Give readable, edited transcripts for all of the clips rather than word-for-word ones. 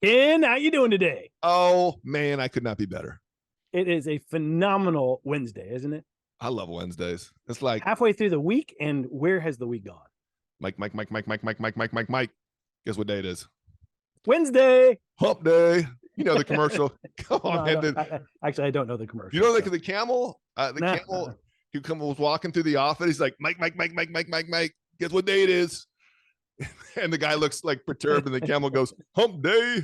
Ken, how you doing today? Oh man, I could not be better. It is a phenomenal Wednesday, isn't it? I love Wednesdays. It's like Halfway through the week, and where has the week gone? Mike. Guess what day it is? Wednesday. Hump day. You know the commercial. Come No, on, I man. don't. Actually, I don't know the You commercial. know, like So the camel. The nah, camel who was walking through the office. He's like, Mike. Guess what day it is? And the guy looks like perturbed, and the camel goes, Hump day.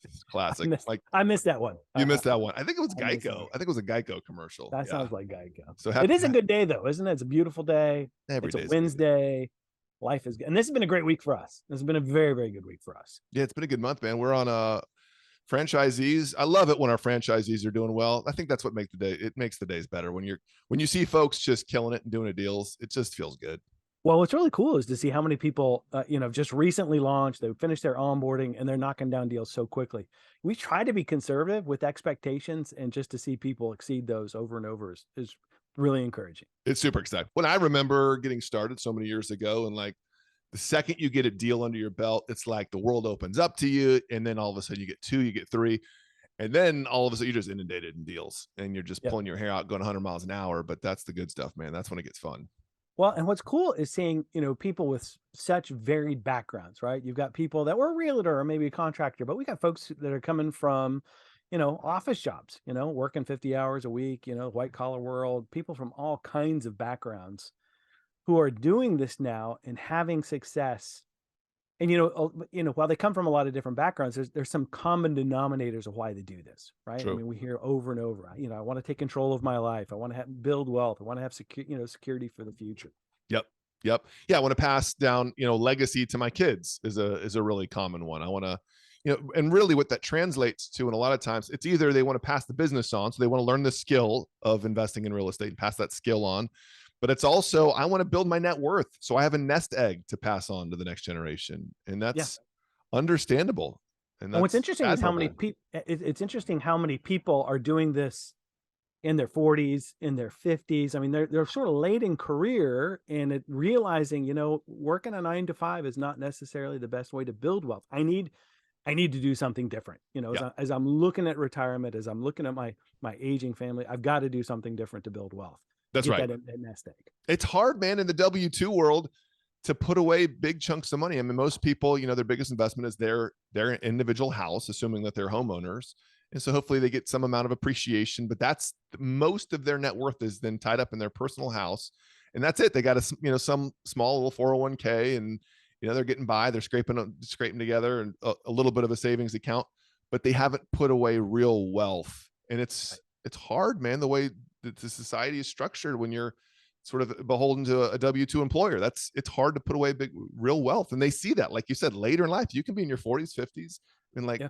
It's classic. Like I missed that one. you missed that one. I think it was I missed that Geico. one. I think it was a Geico commercial. That Yeah. sounds like Geico. So It happy. is a good day, though, isn't it? It's a beautiful day. Every It's a day is a good day. Wednesday. Life is good, and this has been a great week for us. This has been a very, very good week for us. Yeah, it's been a good month, man. We're on franchisees. I love it when our franchisees are doing well. I think that's what makes the day. It makes the days better when you see folks just killing it and doing deals. It just feels good. Well, what's really cool is to see how many people, just recently launched, they finished their onboarding and they're knocking down deals so quickly. We try to be conservative with expectations, and just to see people exceed those over and over is really encouraging. It's super exciting. When I remember getting started so many years ago, and like the second you get a deal under your belt, it's like the world opens up to you, and then all of a sudden you get two, you get three, and then all of a sudden you're just inundated in deals, and you're just Yeah. pulling your hair out, going 100 miles an hour. But that's the good stuff, man. That's when it gets fun. Well, and what's cool is seeing, people with such varied backgrounds, right? You've got people that were a realtor or maybe a contractor, but we got folks that are coming from, office jobs, working 50 hours a week, white collar world, people from all kinds of backgrounds who are doing this now and having success. And while they come from a lot of different backgrounds, there's some common denominators of why they do this, right? I True. mean, we hear over and over, I want to take control of my life. I want to build wealth. I want to have security for the future. Yep. Yep. Yeah. I want to pass down, legacy to my kids is a really common one. I want to, and really what that translates to, and a lot of times it's either they want to pass the business on. So they want to learn the skill of investing in real estate and pass that skill on. But it's also, I want to build my net worth. So I have a nest egg to pass on to the next generation. And Yeah. that's understandable. And And what's that's interesting is how many admirable. people, it's interesting how many people are doing this in their 40s, in their 50s. I mean, they're sort of late in career, and realizing, working a 9 to 5 is not necessarily the best way to build wealth. I need to do something different. Yeah, As I'm looking at retirement, as I'm looking at my aging family, I've got to do something different to build wealth, to that's get right. that nest egg. It's hard, man, in the W-2 world to put away big chunks of money. I mean, most people, their biggest investment is their individual house, assuming that they're homeowners. And so hopefully they get some amount of appreciation, but that's most of their net worth is then tied up in their personal house. And that's it. They got some small little 401k, and, they're getting by, they're scraping together and a little bit of a savings account, but they haven't put away real wealth. And it's hard, man, the way that the society is structured when you're sort of beholden to a W-2 employer. It's hard to put away big real wealth. And they see that, like you said, later in life, you can be in your 40s, 50s and like Yeah.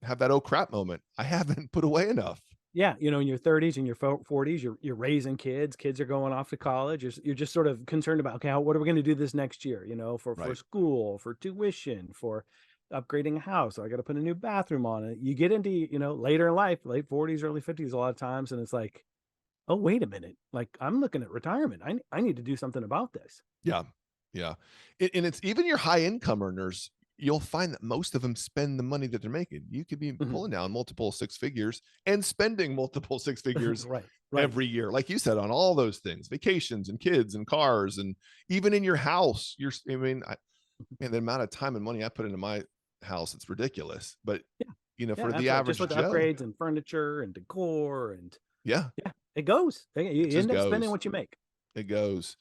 have that oh crap moment. I haven't put away enough. Yeah, in your 30s and your 40s, you're raising kids. Kids are going off to college. You're just sort of concerned about, okay, what are we going to do this next year? For Right. school, for tuition, for upgrading a house. So I got to put a new bathroom on it. You get into later in life, late 40s, early 50s, a lot of times, and it's like, oh, wait a minute, like I'm looking at retirement. I need to do something about this. Yeah. Yeah. And it's even your high income earners. You'll find that most of them spend the money that they're making. You could be Mhm. pulling down multiple six figures and spending multiple six figures Right, right. every year, like you said, on all those things, vacations and kids and cars, and even in your house. Man, the amount of time and money I put into my house, it's ridiculous. But Yeah, yeah, for the absolutely. Just average with the Joe, upgrades and furniture and decor, and yeah, yeah, it goes. it You just end up spending goes. what you make. It goes.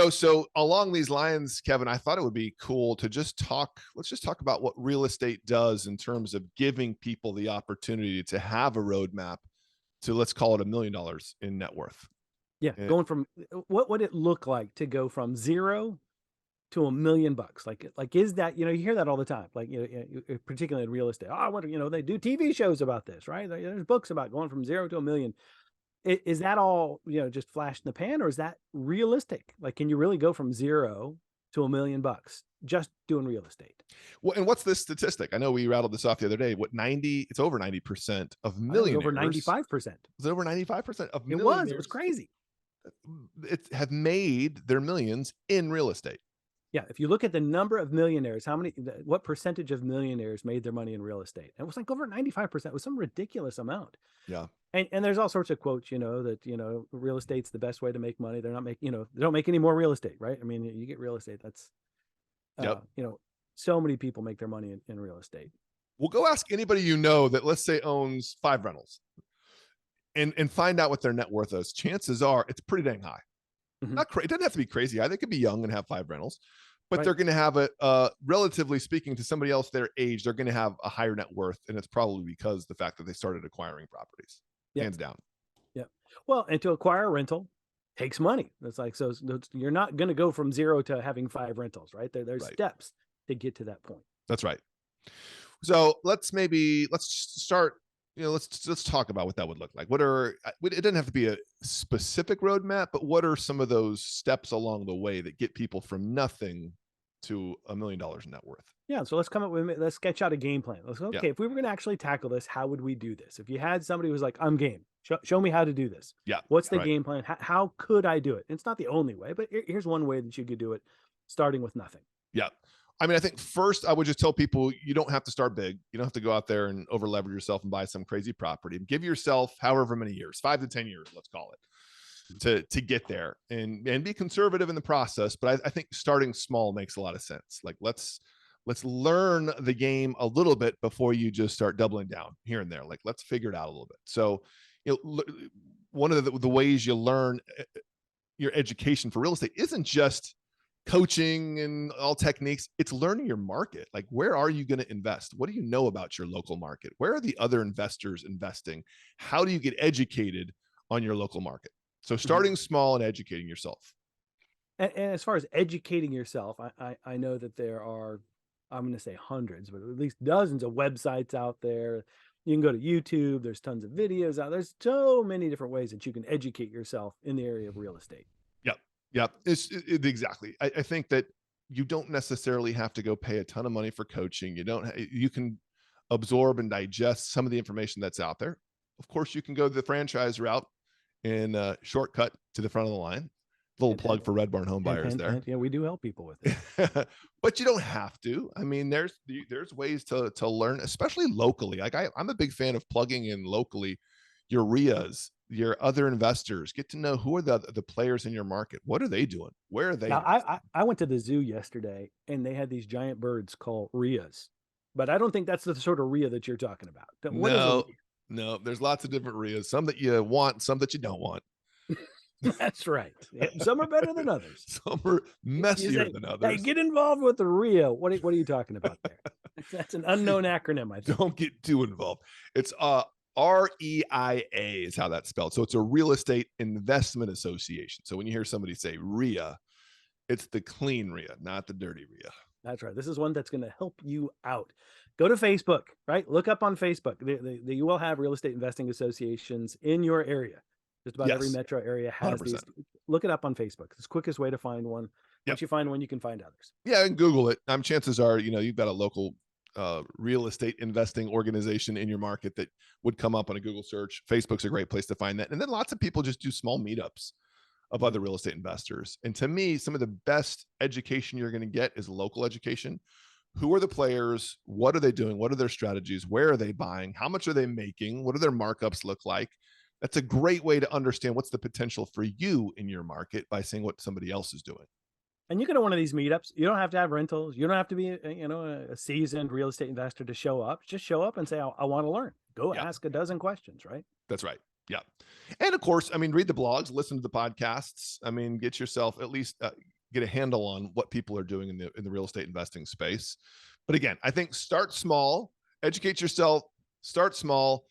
So along these lines, Kevin, I thought it would be cool to let's just talk about what real estate does in terms of giving people the opportunity to have a roadmap to, let's call it, $1 million in net worth. Yeah, And going from what would it look like to go from 0 to $1 million? Like, is that, you hear that all the time, like, particularly in real estate. Oh, they do TV shows about this, right? There's books about going from 0 to $1 million. Is that all, just flash in the pan, or is that realistic? Like, can you really go from 0 to $1 million just doing real estate? and what's this statistic? I know we rattled this off the other day. It's over 90% of I think it was over millionaires. 95%. It's over 95% of It was millionaires crazy. have made their millions in real estate. Yeah, if you look at the number of millionaires, what percentage of millionaires made their money in real estate? And it was like over 95%. It was some ridiculous amount. Yeah. And there's all sorts of quotes, that, real estate's the best way to make money. They're not making, they don't make any more real estate, right? I mean, you get real estate. That's, Yep. so many people make their money in real estate. Well, go ask anybody you know that, let's say, owns 5 rentals, and find out what their net worth is. Chances are it's pretty dang high. Mhm. It doesn't have to be crazy high. They could be young and have 5 rentals, but Right. they're going to have relatively speaking to somebody else their age, they're going to have a higher net worth. And it's probably because the fact that they started acquiring properties, Yep. hands down. Yep. Well, and to acquire a rental takes money. It's like, so you're not going to go from 0 to having 5 rentals, right? There's Right. steps to get to that point. That's right. So let's start, let's talk about what that would look like. It doesn't have to be a specific roadmap, but what are some of those steps along the way that get people from nothing to $1 million in net worth? Yeah. So let's sketch out a game plan. Let's go, Yeah. okay, if we were going to actually tackle this, how would we do this? If you had somebody who's like, I'm game, show me how to do this. Yeah. What's the Right. game plan? How could I do it? It's not the only way, but here's one way that you could do it, starting with nothing. Yeah. I mean, I think first I would just tell people you don't have to start big. You don't have to go out there and over leverage yourself and buy some crazy property. Give yourself however many years, 5 to 10 years, let's call it, to get there, and be conservative in the process. But I think starting small makes a lot of sense. Like let's learn the game a little bit before you just start doubling down here and there. Like let's figure it out a little bit. So, one of the ways you learn your education for real estate isn't just coaching and all techniques. It's learning your market. Like, where are you going to invest? What do you know about your local market? Where are the other investors investing? How do you get educated on your local market? So starting small and educating yourself. And as far as educating yourself, I know that there are, I'm going to say hundreds, but at least dozens of websites out there. You can go to YouTube. There's tons of videos out. There's so many different ways that you can educate yourself in the area of real estate. Yep. Yep. Exactly. I think that you don't necessarily have to go pay a ton of money for coaching. You can absorb and digest some of the information that's out there. Of course, you can go the franchise route and shortcut to the front of the line. Little plug for Red Barn Homebuyers there. Yeah, we do help people with it. But you don't have to. I mean, there's ways to learn, especially locally. Like I'm a big fan of plugging in locally your RIAs, your other investors. Get to know who are the players in your market. What are they doing? Where are they? Now, I went to the zoo yesterday and they had these giant birds called RIAs, but I don't think that's the sort of RIA that you're talking about. No, there's lots of different RIAs. Some that you want, some that you don't want. That's right. Some are better than others. Some are messier than others. Hey, get involved with the RIA. What are you talking about there? That's an unknown acronym, I think. Don't get too involved. It's REIA is how that's spelled. So it's a real estate investment association. So when you hear somebody say RIA, it's the clean RIA, not the dirty RIA. That's right. This is one that's going to help you out. Go to Facebook, right? Look up on Facebook. You will have real estate investing associations in your area. Just about every metro area has 100%. These. Look it up on Facebook. It's the quickest way to find one. Once you find one, you can find others. Yeah, and Google it. Chances are, you've got a local real estate investing organization in your market that would come up on a Google search. Facebook's a great place to find that. And then lots of people just do small meetups of other real estate investors. And to me, some of the best education you're going to get is local education. Who are the players? What are they doing? What are their strategies? Where are they buying? How much are they making? What do their markups look like? That's a great way to understand what's the potential for you in your market by seeing what somebody else is doing. And you go to one of these meetups. You don't have to have rentals. You don't have to be, a seasoned real estate investor to show up. Just show up and say, I want to learn. Go ask a dozen questions, right? That's right. Yeah. And of course, read the blogs, listen to the podcasts. Get yourself at least get a handle on what people are doing in the real estate investing space. But again, I think start small, educate yourself, start small.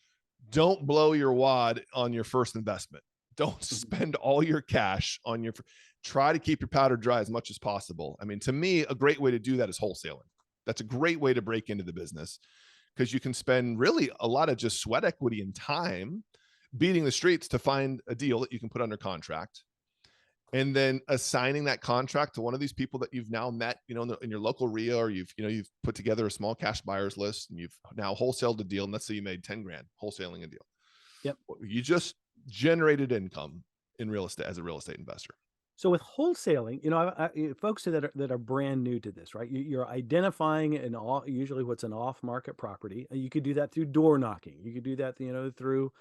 Don't blow your wad on your first investment. Don't spend all your cash on try to keep your powder dry as much as possible. To me, a great way to do that is wholesaling. That's a great way to break into the business because you can spend really a lot of just sweat equity and time beating the streets to find a deal that you can put under contract. And then assigning that contract to one of these people that you've now met, in your local RIA, or you've put together a small cash buyers list and you've now wholesaled a deal. And let's say you made 10 grand wholesaling a deal. Yep. You just generated income in real estate as a real estate investor. So with wholesaling, folks that are brand new to this, right? You're identifying usually what's an off-market property. You could do that through door knocking. You could do that, through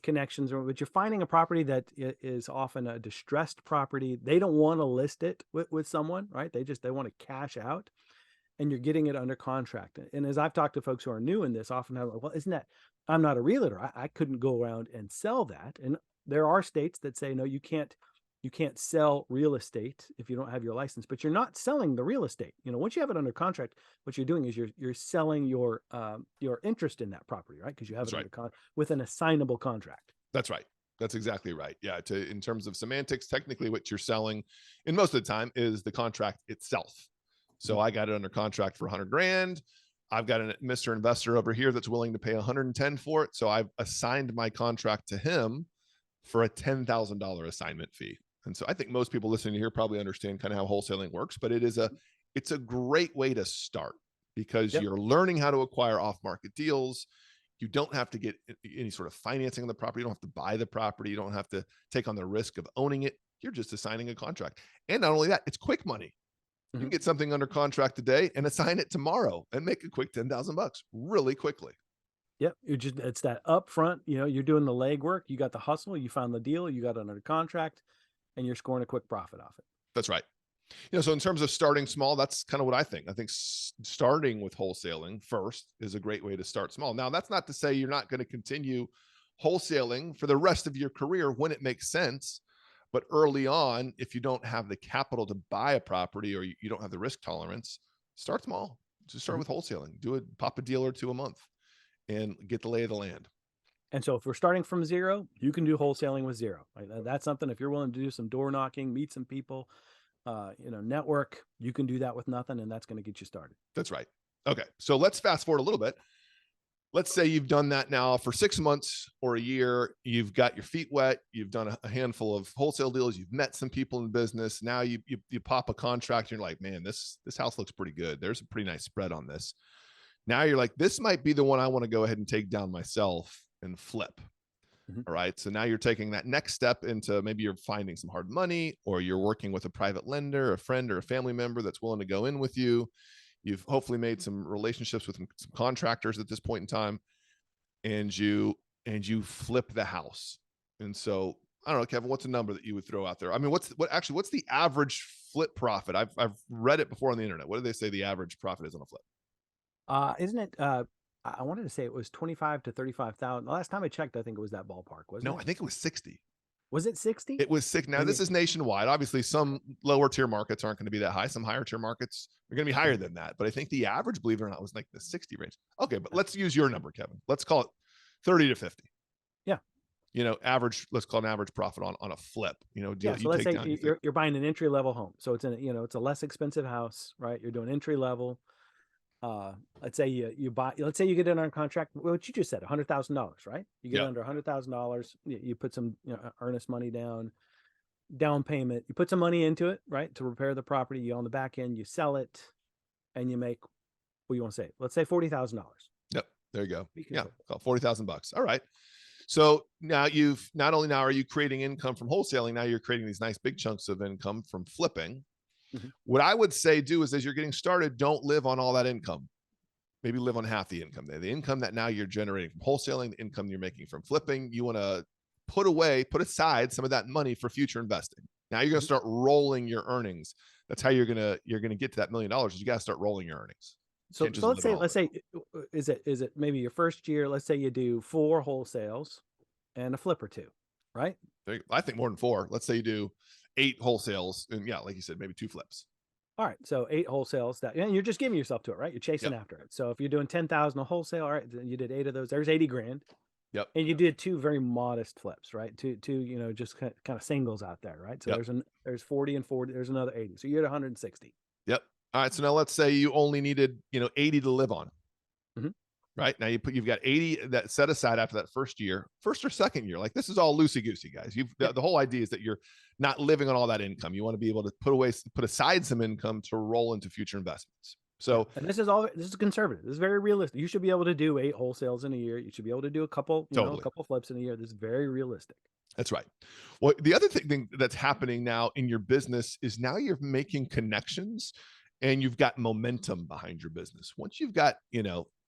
connections, but you're finding a property that is often a distressed property. They don't want to list it with someone, right? They want to cash out, and you're getting it under contract. And as I've talked to folks who are new in this, often have like, well, isn't that, I'm not a realtor. I couldn't go around and sell that. And there are states that say, no, you can't sell real estate if you don't have your license, but you're not selling the real estate. Once you have it under contract, what you're doing is you're selling your interest in that property, right? Because you have That's it right. under with an assignable contract. That's right. That's exactly right. Yeah. In terms of semantics, technically what you're selling in most of the time is the contract itself. So I got it under contract for 100 grand. I've got a Mr. Investor over here that's willing to pay 110 for it. So I've assigned my contract to him for a $10,000 assignment fee. And so I think most people listening here probably understand kind of how wholesaling works, but it's a great way to start because Yep. you're learning how to acquire off-market deals. You don't have to get any sort of financing on the property. You don't have to buy the property. You don't have to take on the risk of owning it. You're just assigning a contract. And not only that, it's quick money. You can get something under contract today and assign it tomorrow and make a quick $10,000 really quickly. Yep. It's that upfront, you're doing the legwork. You got the hustle. You found the deal. You got it under contract, and you're scoring a quick profit off it. That's right. So in terms of starting small, that's kind of what I think. I think starting with wholesaling first is a great way to start small. Now, that's not to say you're not going to continue wholesaling for the rest of your career when it makes sense. But early on, if you don't have the capital to buy a property or you don't have the risk tolerance, start small. Just start with wholesaling. Pop a deal or two a month and get the lay of the land. And so if we're starting from zero, you can do wholesaling with zero. Right? That's something, if you're willing to do some door knocking, meet some people, network, you can do that with nothing, and that's going to get you started. That's right. Okay. So let's fast forward a little bit. Let's say you've done that now for 6 months or a year. You've got your feet wet. You've done a handful of wholesale deals. You've met some people in business. Now you pop a contract and you're like, man, this house looks pretty good. There's a pretty nice spread on this. Now you're like, this might be the one I want to go ahead and take down myself and flip. All right. So now you're taking that next step into maybe you're finding some hard money, or you're working with a private lender, a friend or a family member that's willing to go in with you. You've hopefully made some relationships with some contractors at this point in time, and you flip the house. And so I don't know, Kevin, what's a number that you would throw out there? I mean, what's the average flip profit? I've read it before on the internet. What do they say the average profit is on a flip? Isn't it? I wanted to say it was 25 to 35,000. The last time I checked, I think it was that ballpark. Wasn't No, it? I think it was 60. Was it 60? It was 6. Now, Maybe. this is nationwide. Obviously, some lower tier markets aren't going to be that high. Some higher tier markets are going to be higher than that. But I think the average, believe it or not, was like the 60 range. Okay, but let's use your number, Kevin. Let's call it 30 to 50. Yeah. Average, let's call it an average profit on a flip. Yeah. So let's say you're buying an entry level home. So it's it's a less expensive house, right? You're doing entry level. Let's say let's say you get it on contract, what you just said, $100,000, right? You get it under $100,000, you put some, earnest money down payment, you put some money into it, right? To repair the property. You on the back end, you sell it, and you make, what you want to say? Let's say $40,000. Yep. There you go. Yeah. $40,000. All right. So now not only are you creating income from wholesaling, now you're creating these nice big chunks of income from flipping. What I would say do is, as you're getting started, don't live on all that income. Maybe live on half the income. The income that now you're generating from wholesaling, the income you're making from flipping, you want to put aside some of that money for future investing. Now you're going to start rolling your earnings. That's how you're going to get to that $1 million. Is you got to start rolling your earnings. So let's say, is it maybe your first year? Let's say you do 4 wholesales and a flip or 2, right? I think more than 4. Let's say you do 8 wholesales and like you said, maybe 2 flips. All right. So 8 wholesales and you're just giving yourself to it, right? You're chasing after it. So if you're doing 10,000 a wholesale, all right, then you did 8 of those, there's 80 grand. Yep. And you did 2 very modest flips, right? Two, just kind of singles out there, right? So there's 40 and 40, there's another 80. So you're at 160. Yep. All right. So now let's say you only needed, 80 to live on. Right now you've got 80 that set aside after that first or second year. Like, this is all loosey goosey, guys. The whole idea is that you're not living on all that income. You want to be able to put aside some income to roll into future investments. Yeah, So and this is conservative. This is very realistic. You should be able to do 8 wholesales in a year. You should be able to do a couple, a totally. couple flips in a year. This is very realistic. That's right. Well, the other thing that's happening now in your business is now you're making connections and you've got momentum behind your business. Once you've got,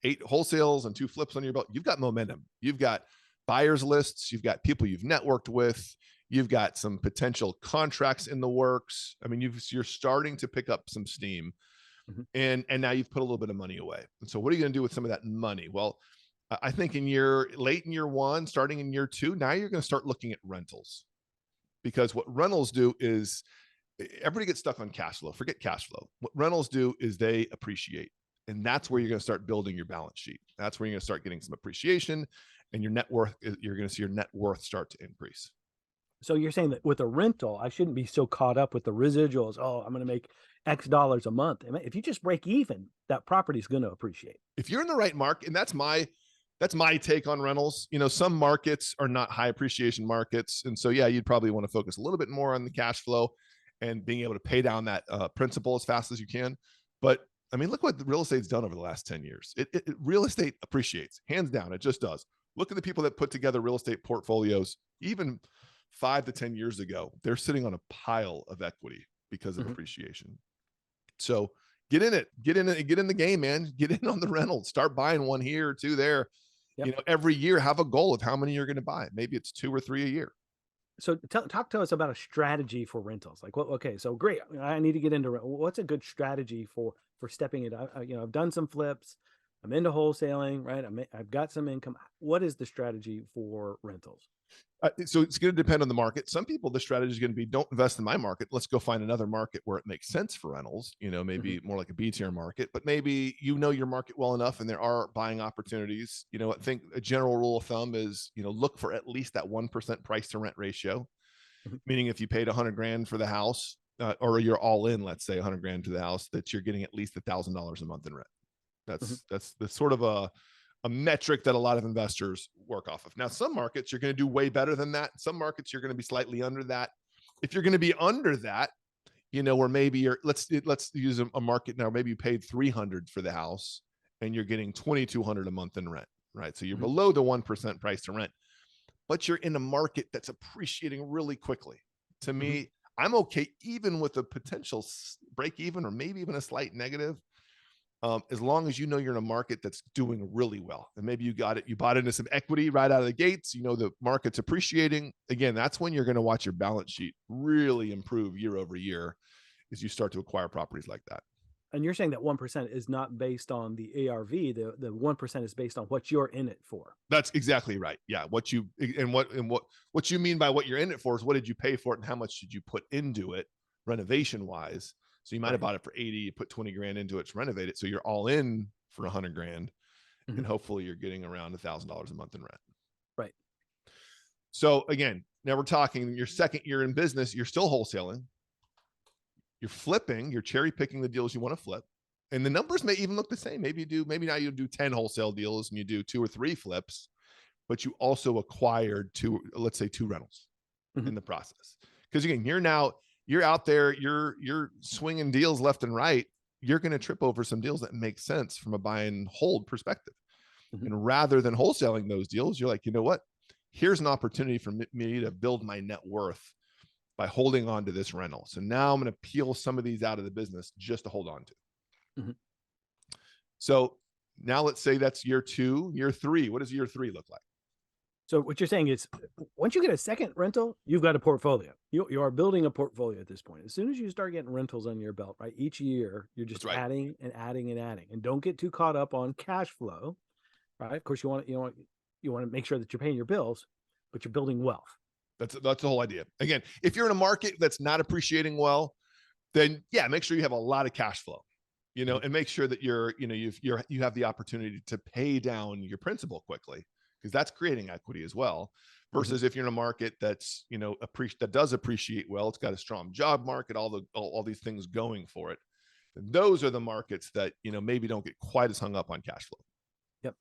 8 wholesales and 2 flips on your belt, you've got momentum. You've got buyers lists, you've got people you've networked with, you've got some potential contracts in the works. I mean, you're starting to pick up some steam, Mhm. and now you've put a little bit of money away. And so what are you going to do with some of that money? Well, I think late in year 1, starting in year 2, now you're going to start looking at rentals, because what rentals do is everybody gets stuck on cash flow. Forget cash flow. What rentals do is they appreciate. And that's where you're going to start building your balance sheet. That's where you're going to start getting some appreciation, and your net worth, you're going to see your net worth start to increase. So you're saying that with a rental, I shouldn't be so caught up with the residuals. Oh, I'm going to make X dollars a month. If you just break even, that property is going to appreciate. If you're in the right market, and that's my take on rentals. Some markets are not high appreciation markets. And so, yeah, you'd probably want to focus a little bit more on the cash flow and being able to pay down that principal as fast as you can. But I mean, look what the real estate's done over the last 10 years. Real estate appreciates, hands down. It just does. Look at the people that put together real estate portfolios, even 5 to 10 years ago. They're sitting on a pile of equity because of Mhm. appreciation. So get in it, get in the game, man. Get in on the rental. Start buying one here or 2 there. Yep. Every year have a goal of how many you're going to buy. Maybe it's 2 or 3 a year. So talk to us about a strategy for rentals. Like what? Okay, so great. I need to get into what's a good strategy for stepping it. I've done some flips. I'm into wholesaling, right? I've got some income. What is the strategy for rentals? So it's going to depend on the market. Some people, the strategy is going to be, don't invest in my market. Let's go find another market where it makes sense for rentals, Mhm. maybe more like a B tier market, but maybe your market well enough and there are buying opportunities. I think a general rule of thumb is, look for at least that 1% price to rent ratio, Mhm. meaning if you paid 100 grand for the house, or you're all in, let's say 100 grand to the house, that you're getting at least $1,000 a month in rent. Mhm. That's the sort of a metric that a lot of investors work off of. Now, some markets you're going to do way better than that. Some markets you're going to be slightly under that. If you're going to be under that, where maybe let's use a market now. Maybe you paid 300 for the house and you're getting 2,200 a month in rent, right? So you're Mhm. below the 1% price to rent, but you're in a market that's appreciating really quickly. To Mhm. me, I'm okay even with a potential break even or maybe even a slight negative, as long as you're in a market that's doing really well. And maybe you bought into some equity right out of the gates, the market's appreciating. Again, that's when you're going to watch your balance sheet really improve year over year as you start to acquire properties like that. And you're saying that 1% is not based on the ARV. The 1% is based on what you're in it for. That's exactly right. Yeah. What you mean by what you're in it for is, what did you pay for it and how much did you put into it renovation wise? So you might have Right. bought it for 80, you put 20 grand into it to renovate it. So you're all in for 100 grand, Mhm. and hopefully you're getting around $1,000 a month in rent. Right. So again, now we're talking your second year in business, you're still wholesaling, you're flipping, you're cherry picking the deals you want to flip. And the numbers may even look the same. Maybe now you do 10 wholesale deals and you do 2 or 3 flips, but you also acquired let's say 2 rentals Mhm. in the process. Because again, you're out there, you're swinging deals left and right. You're going to trip over some deals that make sense from a buy and hold perspective. Mhm. And rather than wholesaling those deals, you're like, you know what? Here's an opportunity for me to build my net worth by holding on to this rental. So now I'm going to peel some of these out of the business just to hold on to. Mhm. So now let's say that's year 2, year 3. What does year 3 look like? So what you're saying is, once you get a second rental, you've got a portfolio. You are building a portfolio at this point. As soon as you start getting rentals on your belt, right? Each year, you're just That's right. adding and adding and adding. And don't get too caught up on cash flow, right? Of course, you want to make sure that you're paying your bills, but you're building wealth. That's the whole idea. Again, if you're in a market that's not appreciating well, then yeah, make sure you have a lot of cash flow, Mhm. and make sure that you have the opportunity to pay down your principal quickly, because that's creating equity as well. Mhm. Versus if you're in a market that's, that does appreciate well, it's got a strong job market, all these things going for it. And those are the markets that, maybe don't get quite as hung up on cash flow. Yep.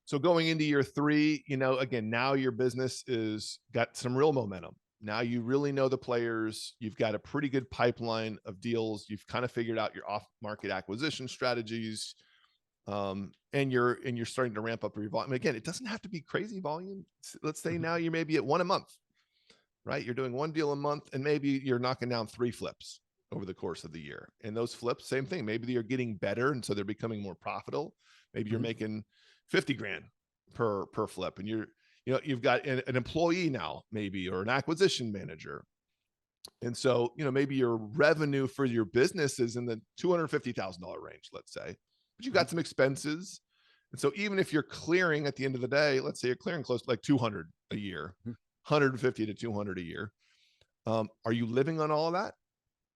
So going into year 3, again, now your business is got some real momentum. Now you really know the players. You've got a pretty good pipeline of deals. You've kind of figured out your off-market acquisition strategies, and you're starting to ramp up your volume. Again, it doesn't have to be crazy volume. Let's say Mhm. now you're maybe at one a month, right? You're doing one deal a month, and maybe you're knocking down 3 flips over the course of the year. And those flips, same thing. Maybe they're getting better, and so they're becoming more profitable. Maybe you're Mhm. making 50 grand per flip, and you've got an employee now, maybe, or an acquisition manager. And so, maybe your revenue for your business is in the $250,000 range, let's say, but you've Mhm. got some expenses. And so even if you're clearing at the end of the day, let's say you're clearing close to like 200 a year, Mhm. 150 to 200 a year. Are you living on all of that?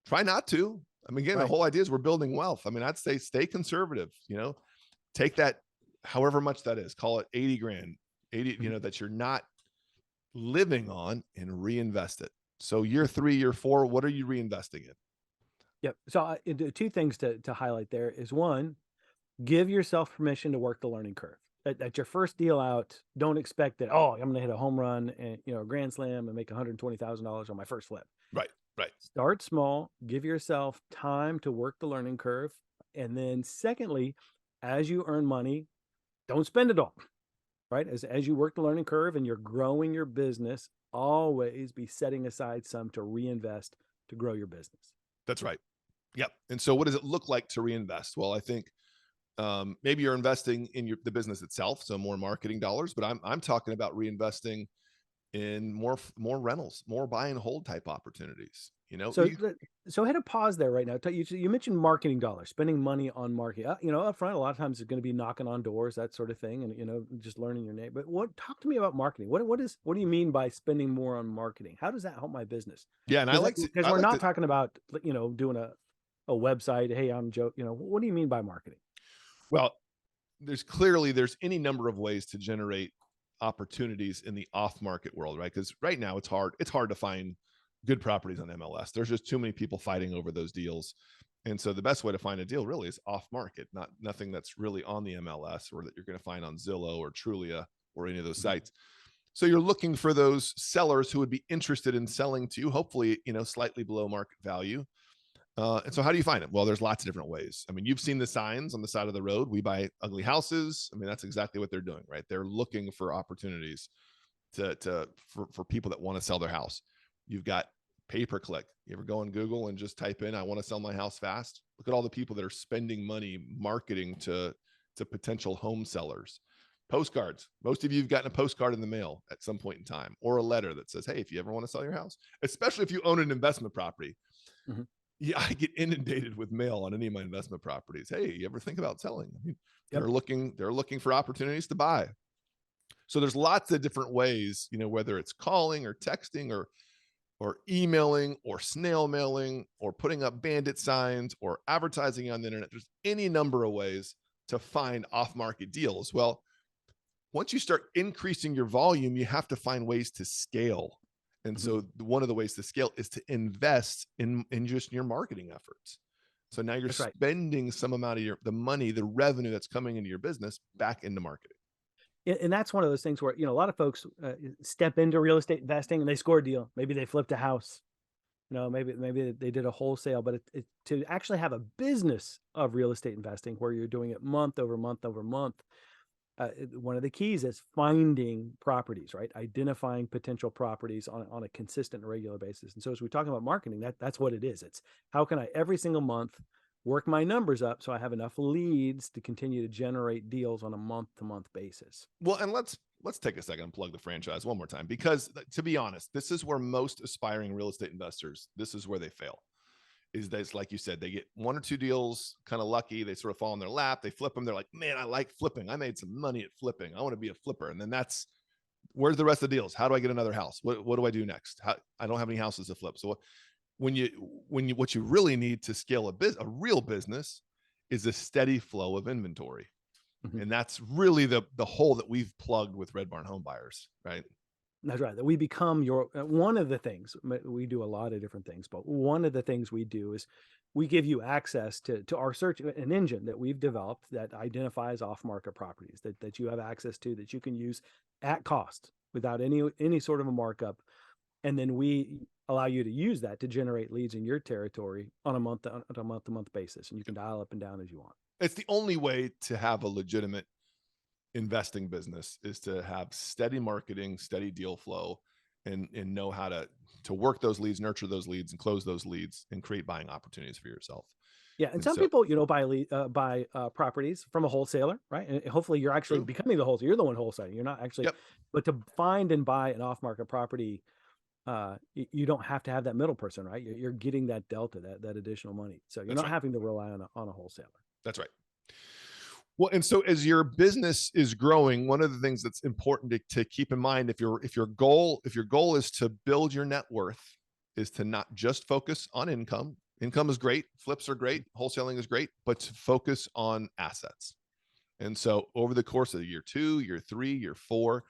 Try not to. I mean, again, the Right. whole idea is we're building wealth. I mean, I'd say stay conservative, take that, however much that is, call it 80 grand, 80, Mhm. that you're not living on, and reinvest it. So year 3, year 4, what are you reinvesting in? Yep. So the two things to highlight there is one, give yourself permission to work the learning curve. At your first deal out, don't expect that, oh, I'm going to hit a home run and, a grand slam and make $120,000 on my first flip. Right, right. Start small, give yourself time to work the learning curve. And then secondly, as you earn money, don't spend it all, right? As you work the learning curve and you're growing your business, always be setting aside some to reinvest to grow your business. That's right. Yep. And so what does it look like to reinvest? Well, I think maybe you're investing in the business itself, so more marketing dollars, but I'm talking about reinvesting in more rentals, more buy and hold type opportunities. So, so hit a pause there right now. You mentioned marketing dollars, spending money on marketing. Up front, a lot of times it's going to be knocking on doors, that sort of thing, and just learning your name. But talk to me about marketing. What do you mean by spending more on marketing? How does that help my business? Yeah, and I like to Because I we're like not to talking about doing a website. Hey, I'm Joe. What do you mean by marketing? well, there's any number of ways to generate opportunities in the off market world, right? Because right now it's hard to find good properties on MLS. There's just too many people fighting over those deals. And so the best way to find a deal really is off market, nothing that's really on the MLS or that you're going to find on Zillow or Trulia or any of those Mhm. sites. So you're looking for those sellers who would be interested in selling to you, hopefully, slightly below market value. And so how do you find it? Well, there's lots of different ways. I mean, you've seen the signs on the side of the road. We buy ugly houses. I mean, that's exactly what they're doing, right? They're looking for opportunities for people that want to sell their house. You've got pay per click. You ever go on Google and just type in, I want to sell my house fast? Look at all the people that are spending money marketing to potential home sellers. Postcards. Most of you have gotten a postcard in the mail at some point in time, or a letter that says, hey, if you ever want to sell your house, especially if you own an investment property. Mhm. Yeah, I get inundated with mail on any of my investment properties. Hey, you ever think about selling? I mean, Yep. they're looking for opportunities to buy. So there's lots of different ways, whether it's calling or texting or emailing or snail mailing or putting up bandit signs or advertising on the internet. There's any number of ways to find off-market deals. Well, once you start increasing your volume, you have to find ways to scale. And Mhm. so one of the ways to scale is to invest in just your marketing efforts. So now you're That's right. spending some amount of the money, the revenue that's coming into your business back into marketing. And that's one of those things where a lot of folks step into real estate investing and they score a deal. Maybe they flipped a house. Maybe they did a wholesale, but to actually have a business of real estate investing where you're doing it month over month over month. One of the keys is finding properties, right? Identifying potential properties on a consistent and regular basis. And so as we talk about marketing, that's what it is. It's how can I every single month work my numbers up so I have enough leads to continue to generate deals on a month to month basis. Well, and let's take a second and plug the franchise one more time, because to be honest, this is where most aspiring real estate investors, this is where they fail. Is that it's like you said, they get one or two deals, kind of lucky, they sort of fall in their lap, they flip them, they're like, man, I like flipping, I made some money at flipping, I want to be a flipper. And then that's where's the rest of the deals? How do I get another house? What do I do next? I don't have any houses to flip. So what you really need to scale a real business is a steady flow of inventory. Mhm. And that's really the hole that we've plugged with Red Barn Home Buyers, right? That's right. That we become your one of the things we do a lot of different things, but one of the things we do is we give you access to our search an engine that we've developed that identifies off market properties that you have access to that you can use at cost without any sort of a markup. and then we allow you to use that to generate leads in your territory on a month to month basis, and you can dial up and down as you want. It's the only way to have a legitimate investing business, is to have steady marketing, steady deal flow, and know how to work those leads, nurture those leads, and close those leads, and create buying opportunities for yourself. Yeah, and And some so, people, buy properties from a wholesaler, right? And hopefully, you're actually true. becoming the wholesaler. You're the one wholesaling. You're not actually, Yep. but to find and buy an off-market property, you don't have to have that middle person, right? You're getting that delta, that additional money. So you're That's not right. having to rely on a wholesaler. That's right. Well, and so as your business is growing, one of the things that's important to keep in mind, if your goal is to build your net worth, is to not just focus on income. Income is great, flips are great, wholesaling is great, but to focus on assets. And so over the course of year 2, year 3, year 4,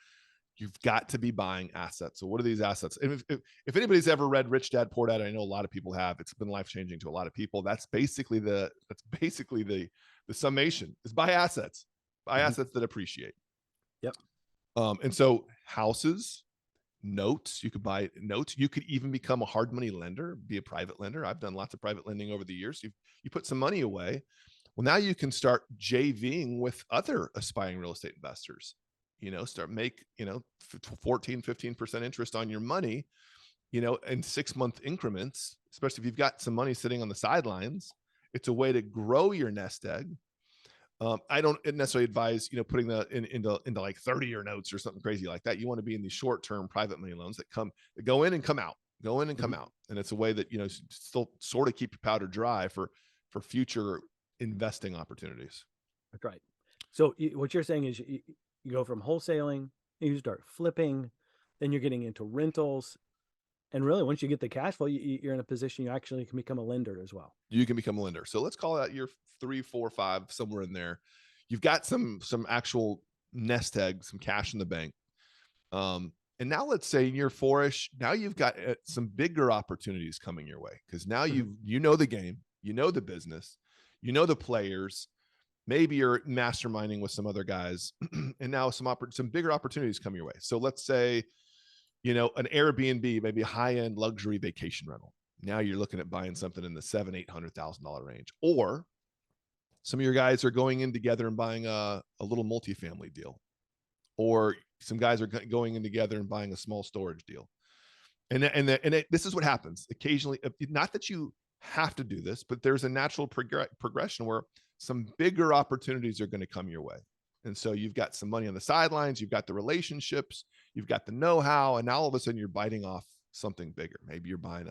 you've got to be buying assets. So what are these assets? And if anybody's ever read Rich Dad Poor Dad, I know a lot of people have. It's been life changing to a lot of people. That's basically the summation is buy assets, buy Hmm. assets that appreciate. Yep. And so houses, notes, you could buy notes. You could even become a hard money lender, be a private lender. I've done lots of private lending over the years. You put some money away. Well, now you can start JVing with other aspiring real estate investors. Start make 14, 15% interest on your money, in 6-month increments. Especially if you've got some money sitting on the sidelines, it's a way to grow your nest egg. I don't necessarily advise, putting that into like 30-year notes or something crazy like that. You want to be in these short-term private money loans that go in and come out, go in and come Hmm. out. And it's a way that, still sort of keep your powder dry for future investing opportunities. That's right. So what you're saying is you go from wholesaling, you start flipping, then you're getting into rentals, and really once you get the cash flow, you're in a position you actually can become a lender as well. You can become a lender. So let's call that year 3, 4, 5, somewhere in there. You've got some actual nest egg, some cash in the bank. And now let's say in year 4-ish, now you've got some bigger opportunities coming your way, because now Hmm. you know the game, you know the business, you know the players. Maybe you're masterminding with some other guys, and now some bigger opportunities come your way. So let's say, an Airbnb, maybe a high-end luxury vacation rental. Now you're looking at buying something in the $700,000-800,000 range. Or some of your guys are going in together and buying a little multifamily deal. Or some guys are going in together and buying a small storage deal. This is what happens occasionally. Not that you have to do this, but there's a natural progression where some bigger opportunities are going to come your way. And so you've got some money on the sidelines, you've got the relationships, you've got the know-how, and now all of a sudden you're biting off something bigger. Maybe you're buying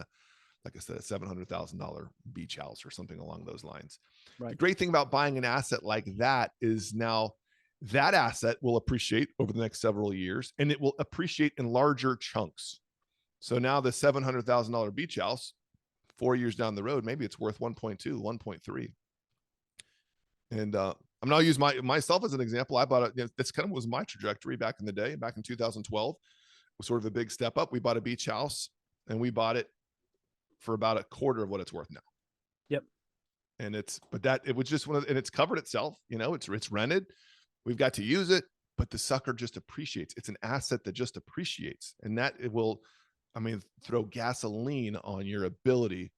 like I said, a $700,000 beach house or something along those lines. The Right. great thing about buying an asset like that is now that asset will appreciate over the next several years, and it will appreciate in larger chunks. So now the $700,000 beach house, 4 years down the road, maybe it's worth 1.2, 1.3. And I'm not use myself as an example. I bought it. That's kind of was my trajectory back in the day, back in 2012. It was sort of a big step up. We bought a beach house, and we bought it for about a quarter of what it's worth now. Yep. And it was just and it's covered itself. It's rented. We've got to use it, but the sucker just appreciates. It's an asset that just appreciates, and that it will, throw gasoline on your ability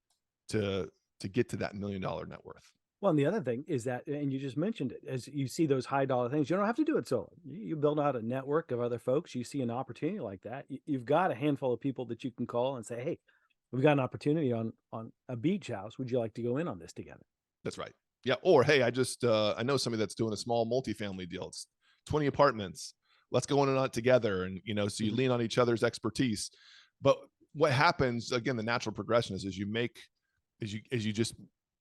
to get to that $1 million net worth. Well, and the other thing is that, and you just mentioned it, as you see those high dollar things, you don't have to do it solo. You build out a network of other folks. You see an opportunity like that, you've got a handful of people that you can call and say, "Hey, we've got an opportunity on a beach house. Would you like to go in on this together?" That's right. Yeah. Or hey, I know somebody that's doing a small multifamily deal. It's 20 apartments. Let's go in on it together. And so you Hmm. lean on each other's expertise. But what happens again, the natural progression is as you just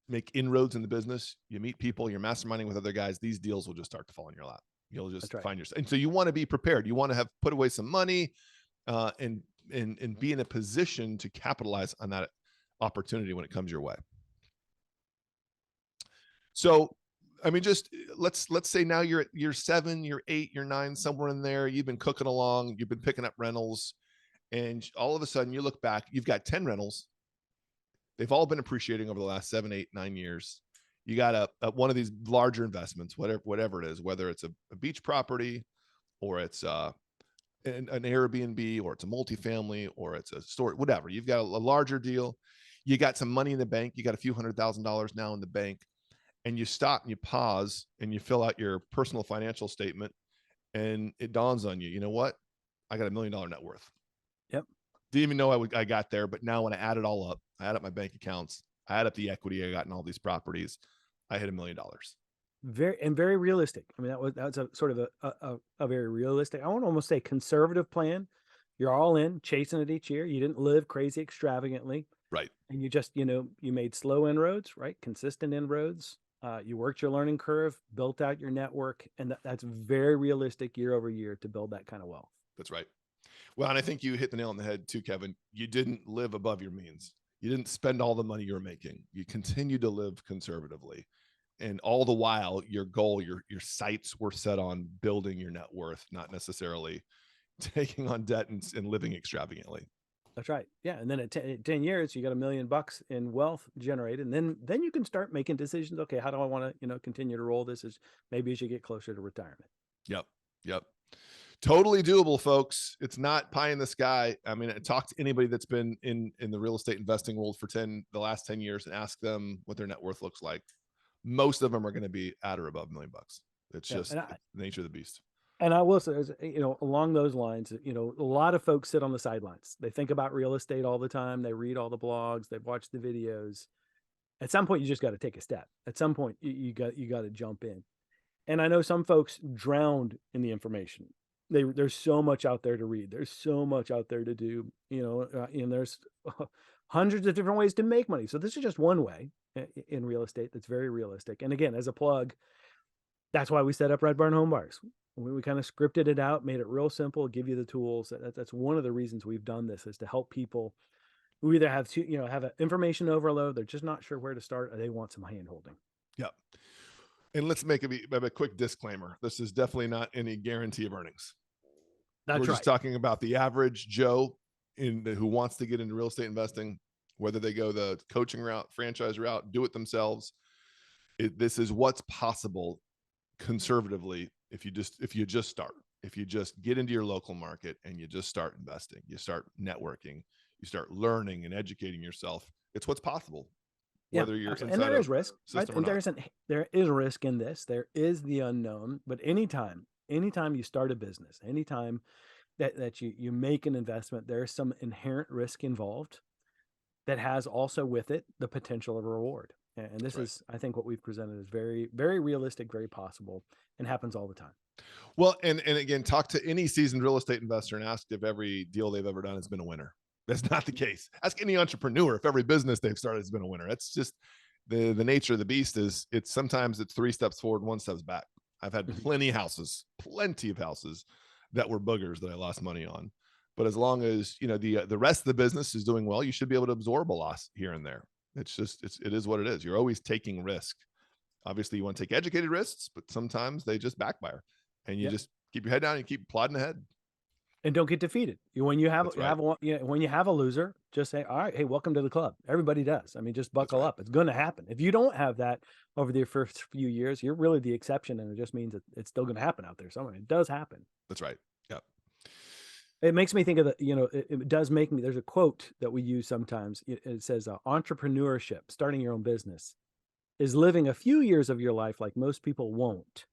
make inroads in the business, you meet people, you're masterminding with other guys, these deals will just start to fall in your lap. You'll just That's right. find yourself. And so you want to be prepared. You want to have put away some money, and be in a position to capitalize on that opportunity when it comes your way. So, just let's say now you're at year 7, year 8, year 9, somewhere in there. You've been cooking along, you've been picking up rentals, and all of a sudden you look back, you've got 10 rentals. They've all been appreciating over the last 7, 8, 9 years. You got one of these larger investments, whatever it is, whether it's a beach property, or it's an Airbnb, or it's a multifamily, or it's a store, whatever. You've got a larger deal. You got some money in the bank. You got a few $100,000 now in the bank, and you stop and you pause and you fill out your personal financial statement, and it dawns on you, you know what? I got $1 million net worth. Yep. Didn't even know I got there, but now when I add it all up, I add up my bank accounts, I add up the equity I got in all these properties, I hit $1 million. Very realistic. I mean, that's a sort of a very realistic, I want to almost say conservative plan. You're all in, chasing it each year. You didn't live crazy extravagantly, Right. and you just, you made slow inroads, right? Consistent inroads. You worked your learning curve, built out your network, and that's very realistic year over year to build that kind of wealth. That's right. Well, and I think you hit the nail on the head too, Kevin. You didn't live above your means. You didn't spend all the money you were making. You continued to live conservatively. And all the while, your goal, your sights were set on building your net worth, not necessarily taking on debt and living extravagantly. That's right. Yeah. And then at 10 years, you got $1 million in wealth generated. And then you can start making decisions. Okay, how do I want to, continue to roll this as you get closer to retirement? Yep. Yep. Totally doable, folks. It's not pie in the sky. I mean, talk to anybody that's been in the real estate investing world for the last 10 years and ask them what their net worth looks like. Most of them are going to be at or above $1 million. It's just the nature of the beast. And I will say, along those lines, a lot of folks sit on the sidelines. They think about real estate all the time. They read all the blogs. They watch the videos. At some point, you just got to take a step. At some point, you got to jump in. And I know some folks drowned in the information. There's so much out there to read. There's so much out there to do. And there's hundreds of different ways to make money. So this is just one way in real estate that's very realistic. And again, as a plug, that's why we set up Red Barn Homebuyers. We kind of scripted it out, made it real simple, give you the tools. That's one of the reasons we've done this, is to help people who either have have an information overload, they're just not sure where to start, or they want some hand holding. Yep. And let's make a quick disclaimer. This is definitely not any guarantee of earnings. We're just talking about the average Joe who wants to get into real estate investing, whether they go the coaching route, franchise route, do it themselves. This is what's possible conservatively if you just start. If you just get into your local market and you just start investing, you start networking, you start learning and educating yourself. It's what's possible. Whether you're inside, and there is risk, right? And there is risk in this. There is the unknown. But anytime you start a business, anytime that you make an investment, there's some inherent risk involved that has also with it the potential of a reward. And this is, I think, what we've presented is very, very realistic, very possible, and happens all the time. Well, and again, talk to any seasoned real estate investor and ask if every deal they've ever done has been a winner. That's not the case. Ask any entrepreneur if every business they've started has been a winner. That's just the nature of the beast. Is it's sometimes it's 3 steps forward, 1 steps back. I've had plenty of houses that were boogers that I lost money on. But as long as the rest of the business is doing well, you should be able to absorb a loss here and there. It is what it is. You're always taking risk. Obviously, you want to take educated risks, but sometimes they just backfire, and you just keep your head down and keep plodding ahead. And don't get defeated. When you have when you have a loser, just say, "All right, hey, welcome to the club." Everybody does. I mean, just buckle up. It's going to happen. If you don't have that over the first few years, you're really the exception, and it just means that it's still going to happen out there somewhere. It does happen. That's right. Yeah. It makes me think of it does make me. There's a quote that we use sometimes. It says, "Entrepreneurship, starting your own business, is living a few years of your life like most people won't,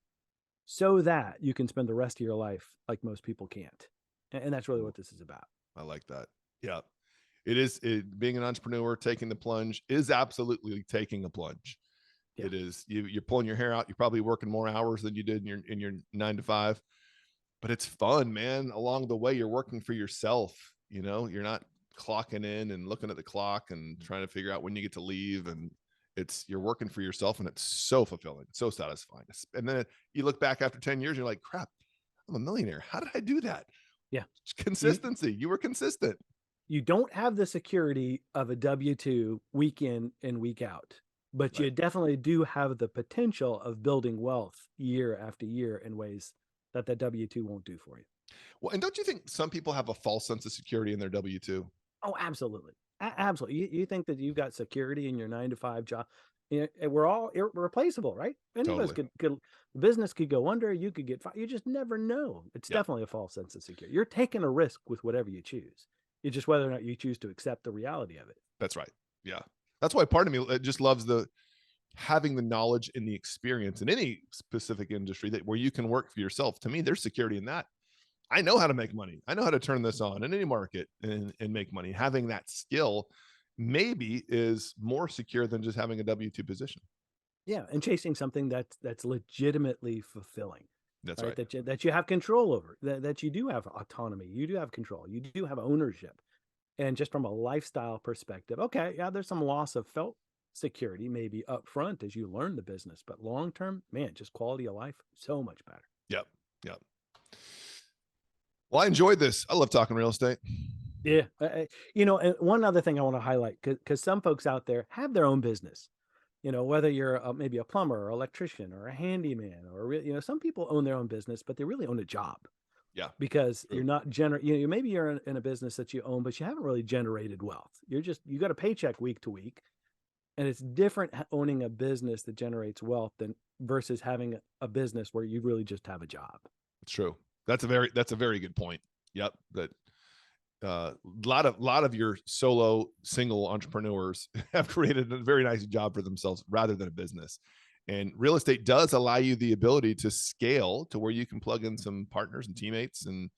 so that you can spend the rest of your life like most people can't." And that's really what this is about. I like that. Yeah. It is. Being an entrepreneur, taking the plunge is absolutely taking a plunge. Yeah. It is. You're pulling your hair out. You're probably working more hours than you did in your 9 to 5, but it's fun, man. Along the way, you're working for yourself. You're not clocking in and looking at the clock and trying to figure out when you get to leave. And you're working for yourself, and it's so fulfilling, so satisfying. And then you look back after 10 years, you're like, crap, I'm a millionaire. How did I do that? Yeah. Consistency. You were consistent. You don't have the security of a W-2 week in and week out, but you definitely do have the potential of building wealth year after year in ways that the W-2 won't do for you. Well, and don't you think some people have a false sense of security in their W-2? Oh, absolutely. Absolutely. You think that you've got security in your 9 to 5 job. We're all irreplaceable, right? Any of us Totally. could the business could go under, you could get fired. You just never know. It's Yeah, definitely a false sense of security. You're taking a risk with whatever you choose. It's just whether or not you choose to accept the reality of it. that's right. Yeah. That's why part of me just loves the having the knowledge and the experience in any specific industry that where you can work for yourself. To me, there's security in that. I know how to make money. I know how to turn this on in any market and make money. Having that skill maybe is more secure than just having a W-2 position. Yeah, and chasing something that's legitimately fulfilling, That's right? right. That you have control over, that you do have autonomy, you do have control, you do have ownership. And just from a lifestyle perspective, okay, yeah, there's some loss of felt security maybe up front as you learn the business, but long term, man, just quality of life, so much better. Yep. Yep. Well, I enjoyed this. I love talking real estate. Yeah. And one other thing I want to highlight, because some folks out there have their own business, whether you're maybe a plumber or electrician or a handyman some people own their own business, but they really own a job Yeah. because True. you're not maybe you're in a business that you own, but you haven't really generated wealth. You got a paycheck week to week. And it's different owning a business that generates wealth than versus having a business where you really just have a job. It's true. That's a very good point. Yep. That lot of your solo single entrepreneurs have created a very nice job for themselves rather than a business. And real estate does allow you the ability to scale to where you can plug in some partners and teammates and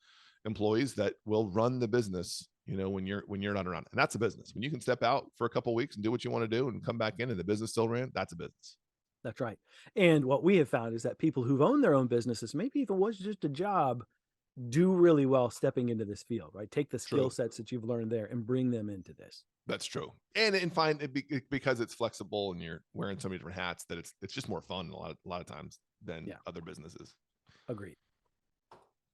employees that will run the business, when you're not around. And that's a business. When you can step out for a couple of weeks and do what you want to do and come back in and the business still ran, that's a business. That's right. And what we have found is that people who've owned their own businesses, maybe even was just a job, do really well stepping into this field, right? Take the skill True. sets that you've learned there and bring them into this. That's true. And find it because it's flexible and you're wearing so many different hats that it's just more fun a lot of times than other businesses. Agreed.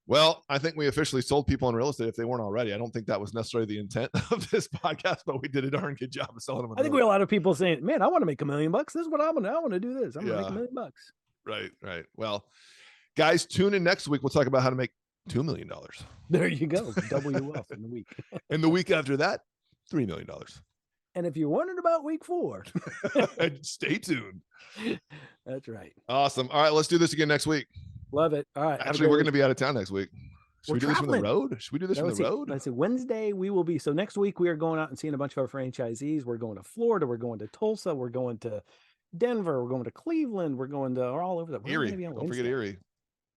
Well, I think we officially sold people in real estate if they weren't already. I don't think that was necessarily the intent of this podcast, but we did a darn good job of selling them. I think we have a lot of people saying, man, I want to make $1 million. This is what I want to do this. I'm going to make $1 million. Right. Right. Well, guys, tune in next week. We'll talk about how to make $2 million. There you go. Double your wealth in the week. And the week after that, $3 million. And if you're wondering about week 4, stay tuned. That's right. Awesome. All right, let's do this again next week. Love it. All right. Actually, we're going to be out of town next week. Should we do this from the road? Should we do this from the road? Let's see. Wednesday we will be. So next week we are going out and seeing a bunch of our franchisees. We're going to Florida. We're going to Tulsa. We're going to Denver. We're going to Cleveland. We're all over the Erie. Don't forget Erie.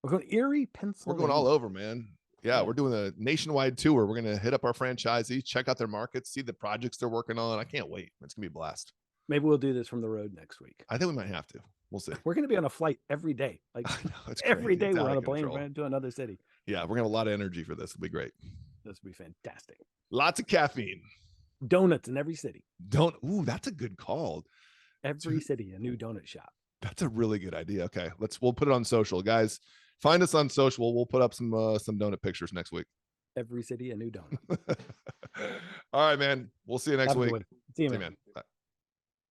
We're going to Erie, Pennsylvania. We're going all over, man. Yeah, we're doing a nationwide tour. We're going to hit up our franchisees, check out their markets, see the projects they're working on. I can't wait. It's going to be a blast. Maybe we'll do this from the road next week. I think we might have to. We'll see. We're going to be on a flight every day. Like every day we're on a plane to another city. Yeah, we're going to have a lot of energy for this. It'll be great. This will be fantastic. Lots of caffeine. Donuts in every city. Ooh, that's a good call. Every city, a new donut shop. That's a really good idea. Okay, we'll put it on social, guys. Find us on social. We'll put up some donut pictures next week. Every city, a new donut. All right, man. We'll see you next week. See you, man. Bye.